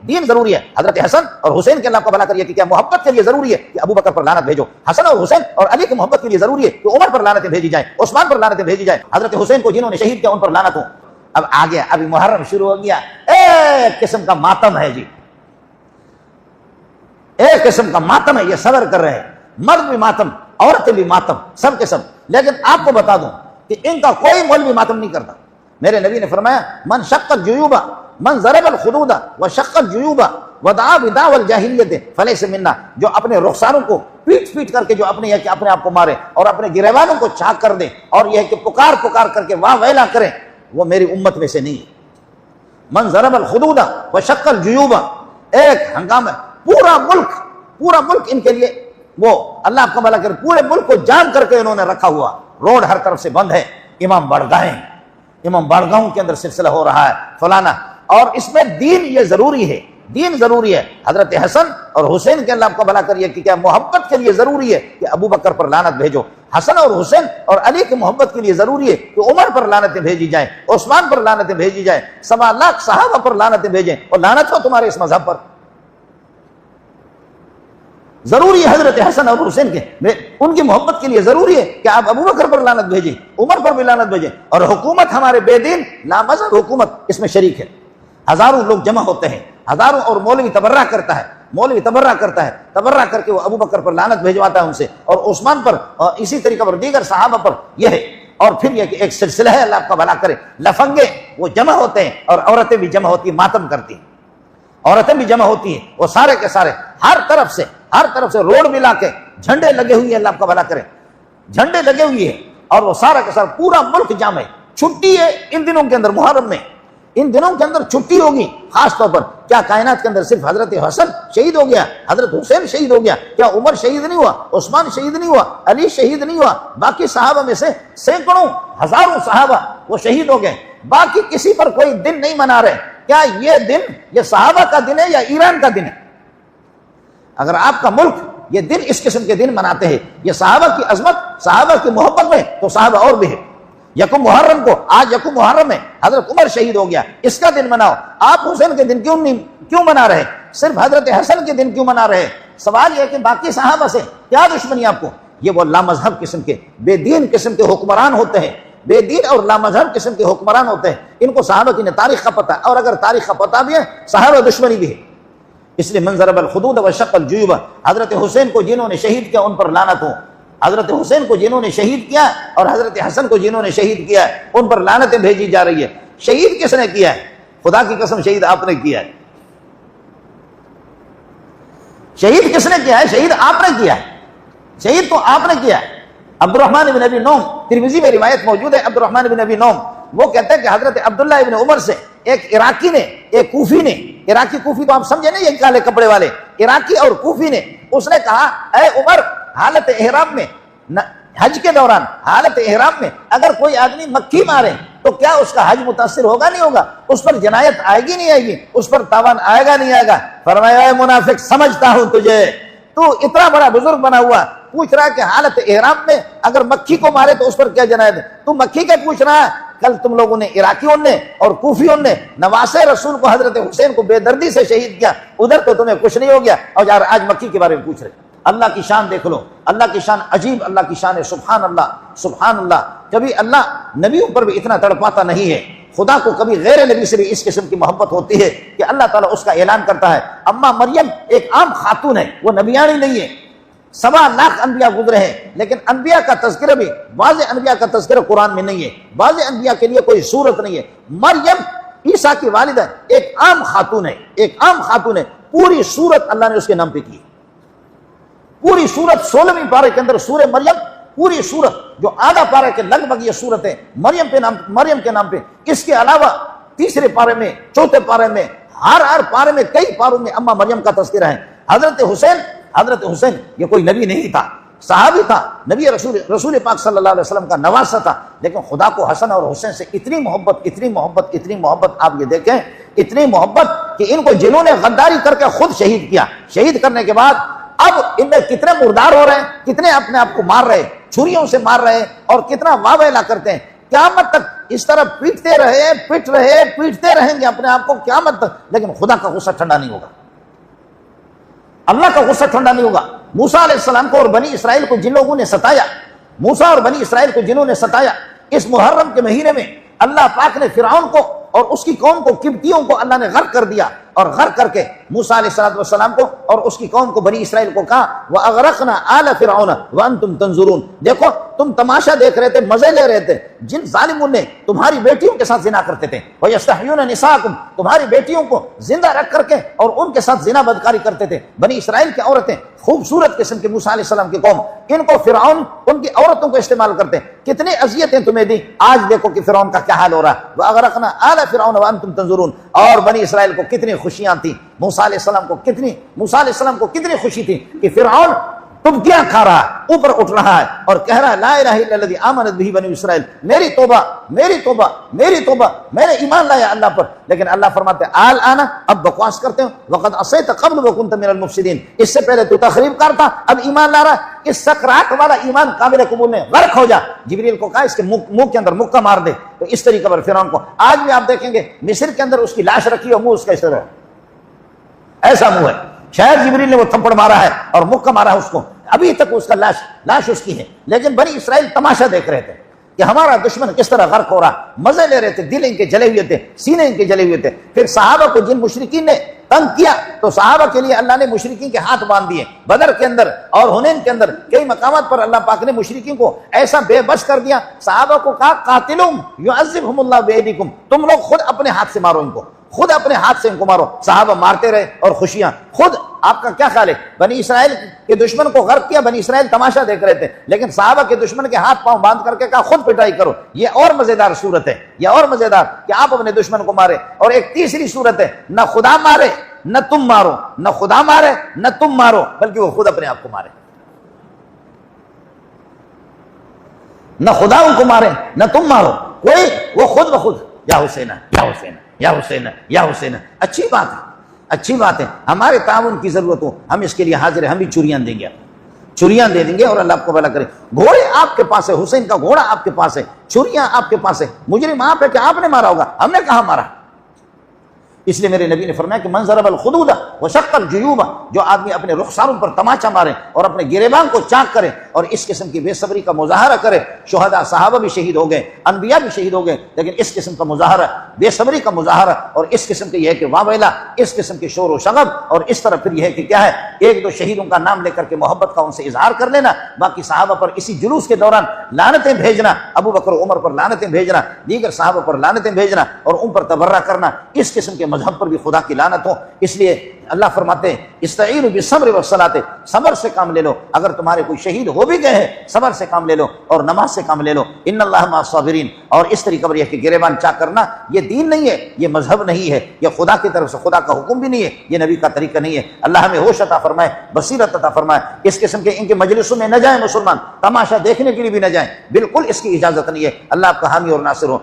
دین ضروری ہے. حضرت حسن اور حسین کے اللہ کا بھلا کریے کہ کیا محبت کے لیے ضروری ہے کہ ابو بکر پر لعنت بھیجو. حسن اور حسین اور علی کی محبت کے لیے ضروری ہے کہ عمر پر لعنتیں بھیجی جائیں, عثمان پر لعنتیں بھیجی جائیں. حضرت حسین کو جنہوں نے شہید کیا ان پر لعنت ہو. اب آ گیا, ابھی محرم شروع ہو گیا, ایک قسم کا ماتم ہے جی, ایک قسم کا ماتم ہے. یہ صبر کر رہے ہیں, مرد بھی ماتم, عورتیں بھی ماتم, سب کے سب. لیکن آپ کو بتا دوں کہ ان کا کوئی مولوی ماتم نہیں کرتا. میرے نبی نے فرمایا من شق الجیوب من ضرب الخدود وشق الجیوب ودعا بدعوى الجاہلیت فلیس منا. جو اپنے رخساروں کو پیٹ پیٹ کر کے جو اپنے اپنے آپ کو مارے اور اپنے گریبانوں کو چاک کر دے اور یہ ہے کہ پکار پکار کر کے واہ ویلا کریں, وہ میری امت میں سے نہیں ہے. من ضرب الخدود وشق الجیوب, ایک ہنگامہ, پورا ملک ان کے لیے, وہ اللہ آپ کا بھلا کرے, پورے ملک کو جام کر کے انہوں نے رکھا ہوا. روڈ ہر طرف سے بند ہے, امام بارگاہوں کے اندر سلسلہ ہو رہا ہے فلانا. اور اس میں دین یہ ضروری ہے, دین ضروری ہے. حضرت حسن اور حسین کے اللہ آپ کا بھلا کریے کہ کیا محبت کے لیے ضروری ہے کہ ابو بکر پر لعنت بھیجو. حسن اور حسین اور علی کی محبت کے لیے ضروری ہے کہ عمر پر لعنتیں بھیجی جائیں, عثمان پر لعنتیں بھیجی جائیں, 1.25 لاکھ صحابہ پر لعنتیں بھیجیں, اور لعنت ہو تمہارے اس مذہب پر. ضروری ہے حضرت حسن اور حسین کے, ان کی محبت کے لیے ضروری ہے کہ آپ ابو بکر پر لعنت بھیجیں, عمر پر بھی لعنت بھیجیں. اور حکومت ہمارے بے دین لامذہب حکومت اس میں شریک ہے. ہزاروں لوگ جمع ہوتے ہیں, ہزاروں, اور مولوی تبرہ کرتا ہے, تبرہ کر کے وہ ابو بکر پر لعنت بھیجواتا ہے ان سے, اور عثمان پر, اور اسی طریقہ پر دیگر صحابہ پر. یہ ہے. اور پھر یہ کہ ایک سلسلہ ہے, اللہ آپ کا بھلا کرے, لفنگے وہ جمع ہوتے ہیں, اور عورتیں بھی جمع ہوتی ہیں, ماتم کرتی ہیں, عورتیں بھی جمع ہوتی ہیں. وہ سارے کے سارے ہر طرف سے روڈ ملا کے جھنڈے لگے ہوئے ہیں, اللہ آپ کا بھلا کرے, جھنڈے لگے ہوئے ہیں, اور وہ سارا کا سارا پورا ملک جام ہے. چھٹی ہے ان دنوں کے اندر, محرم میں ان دنوں کے اندر چھٹی ہوگی خاص طور پر. کیا کائنات کے اندر صرف حضرت حسن شہید ہو گیا, حضرت حسین شہید ہو گیا؟ کیا عمر شہید نہیں ہوا, عثمان شہید نہیں ہوا, علی شہید نہیں ہوا؟ باقی صحابہ میں سے سینکڑوں ہزاروں صحابہ وہ شہید ہو گئے. باقی کسی پر کوئی دن نہیں منا رہے. کیا یہ دن یہ صحابہ کا دن ہے یا ایران کا دن ہے؟ اگر آپ کا ملک یہ دن اس قسم کے دن مناتے ہیں, یہ صحابہ کی عظمت, صحابہ کی محبت میں, تو صحابہ اور بھی ہے. یکم محرم کو, آج یکم محرم ہے, حضرت عمر شہید ہو گیا, اس کا دن مناؤ. آپ حسین کے دن کیوں منا رہے, صرف حضرت حسن کے دن کیوں منا رہے؟ سوال یہ ہے کہ باقی صحابہ سے کیا دشمنی آپ کو؟ یہ وہ لامذہب قسم کے, بے دین قسم کے حکمران ہوتے ہیں, بے دین اور لامذہب قسم کے حکمران ہوتے ہیں. ان کو صحابہ کی تاریخ کا پتہ ہے, اور اگر تاریخ کا پتہ بھی ہے, صحابہ دشمنی بھی ہے. اس لیے من ضرب الخدود وشق الجیوب, حضرت حسین کو جنہوں نے شہید کیا ان پر لعنت ہو. حضرت حسین کو جنہوں نے شہید کیا اور حضرت حسن کو جنہوں نے شہید کیا ان پر لعنتیں بھیجی جا رہی ہے. شہید کس نے کیا ہے؟ خدا کی قسم شہید آپ نے کیا ہے. شہید کس نے کیا ہے؟ شہید آپ نے کیا ہے. شہید تو آپ نے کیا ہے. عبد الرحمن بن ابی نوم, ترمذی میں روایت موجود ہے, عبد الرحمن بن ابی نوم وہ کہتے ہیں کہ حضرت عبداللہ ابن عمر سے ایک عراقی نے, ایک کوفی نے, عراقی کوفی تو آپ سمجھے نا, یہ کالے کپڑے والے, عراقی اور کوفی نے, اس نے کہا اے عمر, حالت احرام میں, حج کے دوران حالت احرام میں اگر کوئی آدمی مکھی مارے تو کیا اس کا حج متاثر ہوگا نہیں ہوگا؟ اس پر جنایت آئے گی نہیں آئے گی؟ اس پر تاوان آئے گا نہیں آئے گا؟ فرمایا اے منافق, سمجھتا ہوں تجھے, تو اتنا بڑا بزرگ بنا ہوا پوچھ رہا ہے کہ حالت احرام میں اگر مکھی کو مارے تو اس پر کیا جنایت ہے؟ تو مکھی کا پوچھ رہا ہے. کل تم لوگوں نے, عراقیوں نے اور کوفیوں نے, نواسے رسول کو, حضرت حسین کو بے دردی سے شہید کیا, ادھر تو تمہیں کچھ نہیں ہو گیا, اور یار آج مکھی کے بارے میں پوچھ رہے. اللہ کی شان دیکھ لو, اللہ کی شان عجیب, اللہ کی شان ہے, سبحان اللہ سبحان اللہ. کبھی اللہ نبیوں پر بھی اتنا تڑپاتا نہیں ہے. خدا کو کبھی غیر نبی سے بھی اس قسم کی محبت ہوتی ہے کہ اللہ تعالیٰ اس کا اعلان کرتا ہے. اما مریم ایک عام خاتون ہے, وہ نبیانی نہیں ہے. 1.25 لاکھ انبیاء گزرے ہیں, لیکن انبیاء کا تذکرہ بھی, بعض انبیاء کا تذکرہ قرآن میں نہیں ہے, بعض انبیاء کے لیے کوئی صورت نہیں ہے. مریم عیسیٰ کی والدہ ایک عام خاتون ہے, ایک عام خاتون ہے. پوری صورت اللہ نے اس کے نام پہ کی, پوری صورت 16ویں پارے کے اندر سورہ مریم, پوری صورت جو آدھا پارے کے لگ بھگ یہ صورت ہے مریم کے نام پہ. اس کے علاوہ تیسرے پارے میں, چوتھے پارے میں, ہر پارے میں, کئی پاروں میں اما مریم کا تذکرہ ہے. حضرت حسین یہ کوئی نبی نہیں تھا, صحابی تھا, نبی رسول پاک صلی اللہ علیہ وسلم کا نواسہ تھا, لیکن خدا کو حسن اور حسین سے اتنی محبت آپ یہ دیکھیں, اتنی محبت کہ ان کو جنہوں نے غداری کر کے خود شہید کیا, شہید کرنے کے بعد اب ان میں کتنے مردار ہو رہے ہیں, کتنے اپنے آپ کو مار رہے, چھریوں سے مار رہے ہیں, اور کتنا واویلا کرتے ہیں. قیامت تک اس طرح پیٹتے رہیں گے اپنے آپ کو قیامت تک، لیکن خدا کا غصہ ٹھنڈا نہیں ہوگا، اللہ کا غصہ ٹھنڈا نہیں ہوگا۔ موسیٰ علیہ السلام کو اور بنی اسرائیل کو جن لوگوں نے ستایا، موسیٰ اور بنی اسرائیل کو جنہوں نے ستایا، اس محرم کے مہینے میں اللہ پاک نے فرعون کو اور اس کی قوم کو، قبطیوں کو اللہ نے غرق کر دیا، اور غرق کر کے موسیٰ علیہ السلام کو اور اس کی قوم کو، بنی اسرائیل کو کہا وَأَغْرَقْنَا آلَ فِرْعَوْنَ وَأَنْتُمْ تَنْظُرُونَ، دیکھو تم تماشا دیکھ رہے تھے، مزے لے رہے تھے، جن ظالموں نے تمہاری بیٹیوں کے ساتھ زنا کرتے تھے، وَيَسْتَحْيُونَ نِسَاءَكُمْ، تمہاری بیٹیوں کو زندہ رکھ کر کے اور ان کے ساتھ زنا بدکاری کرتے تھے۔ بنی اسرائیل کی عورتیں خوبصورت قسم کے، موسیٰ علیہ السلام کی قوم، ان کو فرعون ان کی عورتوں کو استعمال کرتے ہیں، کتنی اذیتیں تمہیں دی، آج دیکھو کہ فرعون کا کیا حال ہو رہا ہے۔ وَأَغْرَقْنَا آلَ فِرْعَوْنَ وَأَنْتُمْ تَنْظُرُونَ، اور بنی اسرائیل کو کتنی خوشیاں تھیں، موسیٰ علیہ السلام کو کتنی خوشی تھی کہ فرعون ٹبکیاں کھا رہا ہے، اوپر اٹھ رہا ہے اور کہہ رہا ہے لا الہ الا الذی آمنت بہ بنی اسرائیل، میری توبہ میری توبہ میری توبہ، میں نے ایمان لایا اللہ پر۔ لیکن اللہ فرماتے الآن، اب بکواس کرتے ہو، وقد عصیت قبل وکنت من المفسدین، اس سے پہلے تو تخریب کار تھا، اب ایمان لا رہا ہے، اس سکرات والا ایمان قابل قبول نہیں، غرق ہو جا۔ جبریل کو کہا اس کے منہ کے اندر مکہ مار دے، تو اس طریقے پر فرعون کو آج بھی آپ دیکھیں گے مصر کے اندر اس کی لاش رکھی اور منہ اس کا اس طرح ایسا منہ ہے، شاید جبریل نے وہ تھپڑ مارا ہے اور مکہ مارا ہے اس کو، ابھی تک اس کا لاش اس کی ہے۔ لیکن بنی اسرائیل تماشا دیکھ رہے تھے کہ ہمارا دشمن کس طرح غرق ہو رہا، مزے لے رہے تھے، دل ان کے جلے ہوئے تھے، سینے ان کے جلے ہوئے تھے۔ پھر صحابہ کو جن مشرکین نے تنگ کیا تو صحابہ کے لیے اللہ نے مشرکین کے ہاتھ باندھ دیے، بدر کے اندر اور حنین کے اندر کئی مقامات پر اللہ پاک نے مشرکین کو ایسا بے بس کر دیا، صحابہ کو کہا قاتلہم یعذبہم اللہ بایدیکم، تم لوگ خود اپنے ہاتھ سے مارو ان کو، خود اپنے ہاتھ سے ان کو مارو۔ صحابہ مارتے رہے اور خوشیاں خود۔ آپ کا کیا خیال ہے؟ بنی اسرائیل کے دشمن کو غرق کیا، بنی اسرائیل تماشا دیکھ رہے تھے، لیکن صحابہ کے دشمن کے ہاتھ پاؤں باندھ کر کے کہا خود پٹائی کرو۔ یہ اور مزیدار صورت ہے، یہ اور مزیدار کہ آپ اپنے دشمن کو مارے۔ اور ایک تیسری صورت ہے، نہ خدا مارے نہ تم مارو، نہ خدا مارے نہ تم مارو، بلکہ وہ خود اپنے آپ کو مارے، نہ خدا ان کو مارے نہ تم مارو، کوئی وہ خود بخود یا حسین یا حسین یا حسین یا حسین۔ اچھی بات ہے، اچھی بات ہے، ہمارے تعاون کی ضرورت ہو، ہم اس کے لیے حاضر ہیں، ہم بھی چوریاں دیں گے، چوریاں دے دیں گے اور اللہ آپ کو بھلا کرے۔ گھوڑے آپ کے پاس ہے، حسین کا گھوڑا آپ کے پاس ہے، چوریاں آپ کے پاس ہے، مجرم آپ ہے کہ آپ نے مارا ہوگا، ہم نے کہاں مارا۔ اس لیے میرے نبی نے فرمایا کہ من ضرب الخدود وشق الجیوب، جو آدمی اپنے رخساروں پر تماچا مارے اور اپنے گریبان کو چاک کرے اور اس قسم کی بے صبری کا مظاہرہ کرے، شہداء صحابہ بھی شہید ہو گئے، انبیاء بھی شہید ہو گئے، لیکن اس قسم کا مظاہرہ، بے صبری کا مظاہرہ اور اس قسم کے یہ ہے کہ واہ ویلا، اس قسم کے شور و شغب، اور اس طرح پھر یہ ہے کہ کیا ہے، ایک دو شہیدوں کا نام لے کر کے محبت کا ان سے اظہار کر لینا، باقی صحابہ پر اسی جلوس کے دوران لعنتیں بھیجنا، ابو بکر و عمر پر لعنتیں بھیجنا، دیگر صحابہ پر لعنتیں بھیجنا اور ان پر تبرہ کرنا، اس قسم کے مذہب پر بھی خدا کی لعنت ہو۔ اس لیے اللہ فرماتے ہیں استعینوا بالصبر والصلاۃ، صبر سے کام لے لو، اگر تمہارے کوئی شہید ہو بھی گئے ہیں صبر سے کام لے لو اور نماز سے کام لے لو، ان اللہ مع الصابرین۔ اور اس طریقے پر یہ کہ گریبان چاک کرنا یہ دین نہیں ہے، یہ مذہب نہیں ہے، یہ خدا کی طرف سے خدا کا حکم بھی نہیں ہے، یہ نبی کا طریقہ نہیں ہے۔ اللہ ہمیں ہوش عطا فرمائے، بصیرت عطا فرمائے، اس قسم کے ان کے مجلسوں میں نہ جائیں مسلمان، تماشا دیکھنے کے لیے بھی نہ جائیں، بالکل اس کی اجازت نہیں ہے۔ اللہ آپ کا حامی اور ناصر ہو۔